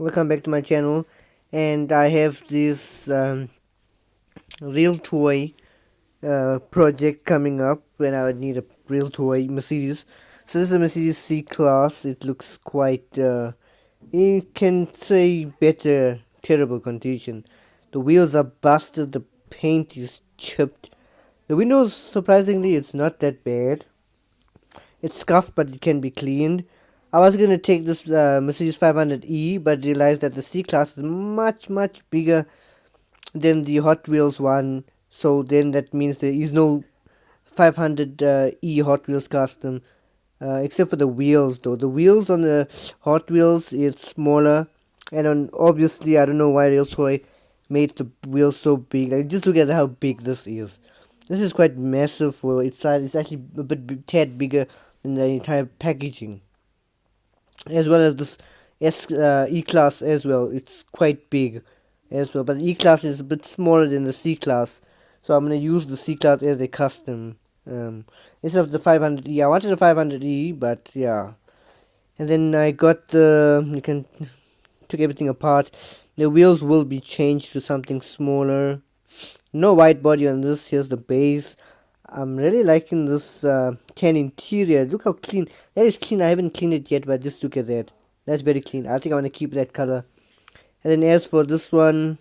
Welcome back to my channel, and I have this real toy project coming up when I would need a real toy Mercedes. So this is a Mercedes C-Class. It looks quite you can say better terrible condition. The wheels are busted, the paint is chipped. The windows, surprisingly, it's not that bad. It's scuffed, but it can be cleaned. I was gonna take this Mercedes 500e, but realized that the C class is much bigger than the Hot Wheels one. So then that means there is no 500e Hot Wheels custom, except for the wheels. Though the wheels on the Hot Wheels it's smaller, and on obviously I don't know why Real Toy made the wheels so big. Like just look at how big this is. This is quite massive for its size. It's actually a tad bigger than the entire packaging, as well as this E class as well. It's quite big as well, but the E class is a bit smaller than the C class, so I'm gonna use the C class as a custom instead of the 500e. I wanted a 500e, but yeah. And then I got the you can took everything apart. The wheels will be changed to something smaller. No white body on this. Here's the base. I'm really liking this tan interior. Look how clean. That is clean. I haven't cleaned it yet, but just look at that. That's very clean. I think I want to keep that color. And then as for this one,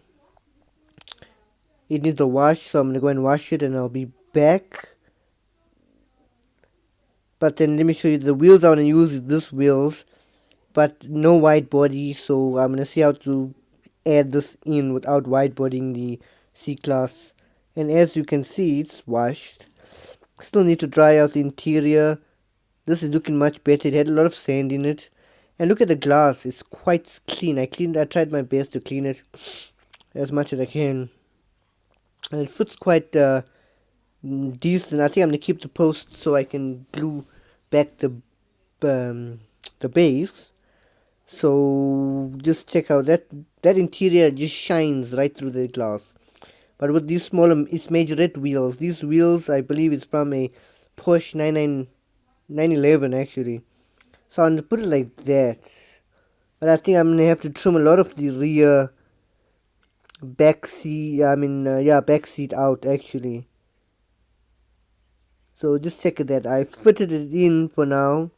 it needs a wash, so I'm going to go and wash it and I'll be back. But then let me show you the wheels I want to use is this wheels, but no white body, so I'm going to see how to add this in without white bodying the C-Class. And as you can see, it's washed. Still need to dry out the interior. This is looking much better. It had a lot of sand in it. And look at the glass. It's quite clean. I tried my best to clean it as much as I can. And it fits quite decent. I think I'm gonna keep the post so I can glue back the base. So just check out that interior just shines right through the glass. But with these smaller, it's majorette wheels. These wheels, I believe, it's from a Porsche 911 actually. So I'm gonna put it like that. But I think I'm gonna have to trim a lot of the rear back seat. Back seat out actually. So just check that. I fitted it in for now.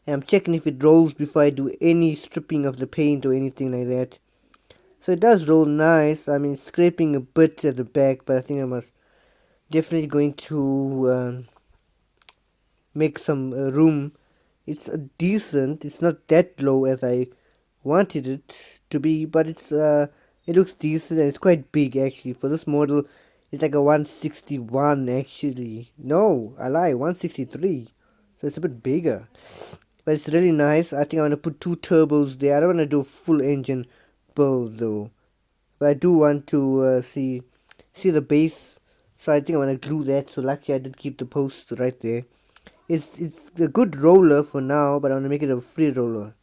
And I'm checking if it rolls before I do any stripping of the paint or anything like that. So it does roll nice. I mean, scraping a bit at the back, but I think I must definitely going to make some room. It's decent. It's not that low as I wanted it to be, but it looks decent and it's quite big actually. For this model, it's like a 161 actually. No, I lie, 163. So it's a bit bigger. But it's really nice. I think I want to put two turbos there. I don't want to do a full engine build though. But I do want to see the base. So I think I want to glue that. So luckily I did keep the post right there. It's a good roller for now, but I want to make it a free roller.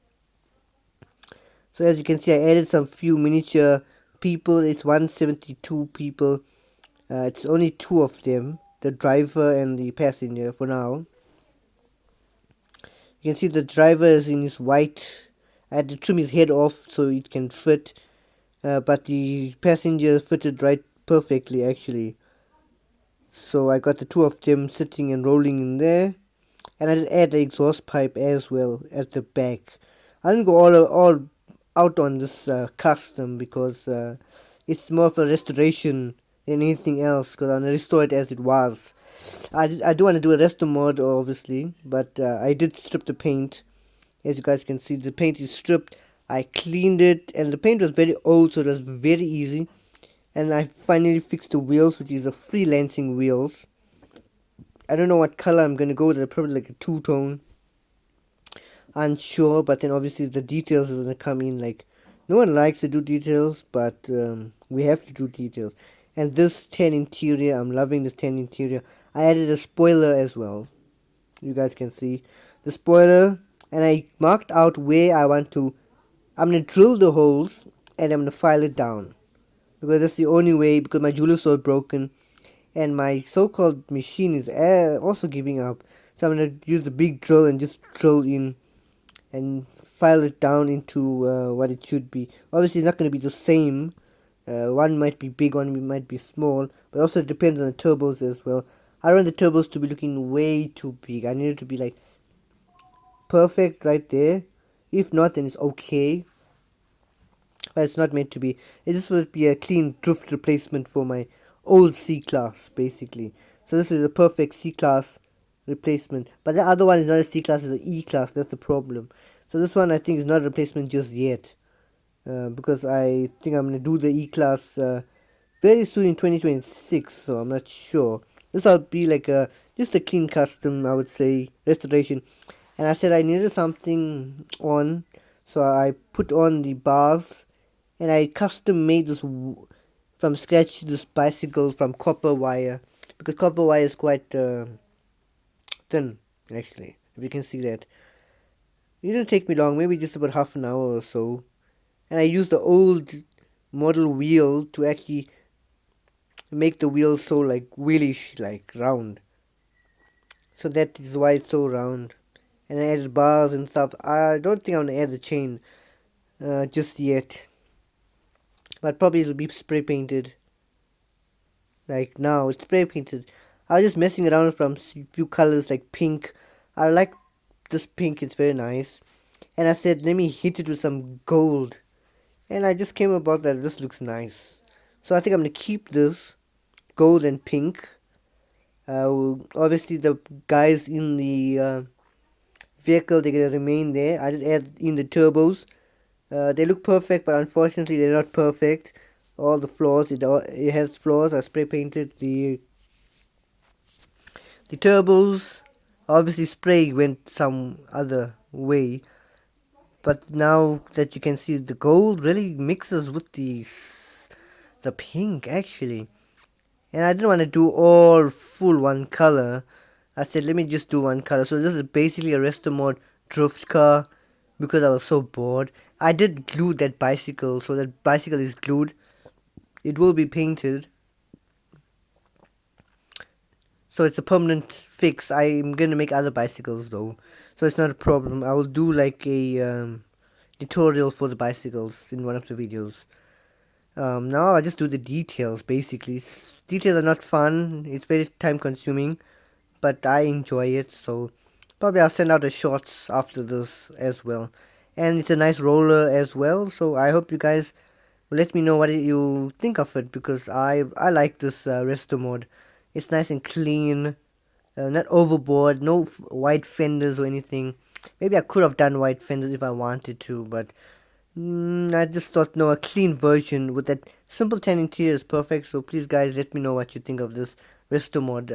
So as you can see, I added some few miniature people. It's 172 people. It's only two of them, the driver and the passenger for now. You can see the driver is in his white. I had to trim his head off so it can fit. But the passenger fitted right perfectly actually. So I got the two of them sitting and rolling in there. And I did add the exhaust pipe as well at the back. I didn't go all out on this custom because it's more of a restoration than anything else, because I want to restore it as it was. I do want to do a resto mod obviously, but I did strip the paint. As you guys can see, the paint is stripped. I cleaned it and the paint was very old, so it was very easy. And I finally fixed the wheels, which is a freelancing wheels. I don't know what color I'm gonna go with. Probably like a two-tone. Unsure, but then obviously the details is gonna come in. Like, no one likes to do details, but we have to do details. And this tan interior, I'm loving this tan interior. I added a spoiler as well. You guys can see the spoiler, and I marked out where I want to. I'm gonna drill the holes and I'm gonna file it down, because that's the only way. Because my jeweler saw it broken, and my so-called machine is also giving up. So I'm gonna use the big drill and just drill in and file it down into what it should be. Obviously, it's not going to be the same. One might be big, one might be small, but also it depends on the turbos as well. I want the turbos to be looking way too big. I need it to be like perfect right there. If not, then it's okay, but it's not meant to be. It just will be a clean drift replacement for my old C class, basically. So this is a perfect C class replacement, but the other one is not a C class, it's an E class. That's the problem. So this one I think is not a replacement just yet, because I think I'm gonna do the E class very soon in 2026. So I'm not sure. This will be like a just a clean custom, I would say, restoration. And I said I needed something on, so I put on the bars, and I custom made this from scratch, this bicycle from copper wire, because copper wire is quite thin, actually, if you can see that. It didn't take me long, maybe just about half an hour or so, and I used the old model wheel to actually make the wheel so like wheelish, like round. So that is why it's so round. And I added bars and stuff. I don't think I'm gonna add the chain just yet, but probably it'll be spray painted. Like now, it's spray painted. I was just messing around from few colors like pink. I like this pink; it's very nice. And I said, let me hit it with some gold. And I just came about that this looks nice. So I think I'm gonna keep this gold and pink. Obviously, the guys in the vehicle, they're gonna remain there. I did add in the turbos. They look perfect, but unfortunately they're not perfect. All the flaws, it has flaws. I spray painted the turbos. Obviously spray went some other way, but now that you can see, the gold really mixes with the pink actually. And I didn't want to do all full one color. I said let me just do one color. So this is basically a Resto mod drift car, because I was so bored. I did glue that bicycle, so that bicycle is glued. It will be painted, so it's a permanent fix. I'm gonna make other bicycles though, so it's not a problem. I will do like a tutorial for the bicycles in one of the videos. Now I just do the details basically. Details are not fun. It's very time consuming, but I enjoy it. So probably I'll send out the shorts after this as well. And it's a nice roller as well. So I hope you guys will let me know what you think of it, because I like this Resto mode. It's nice and clean, not overboard, no white fenders or anything. Maybe I could have done white fenders if I wanted to, but I just thought no, a clean version with that simple tan interior is perfect. So please guys, let me know what you think of this Resto mod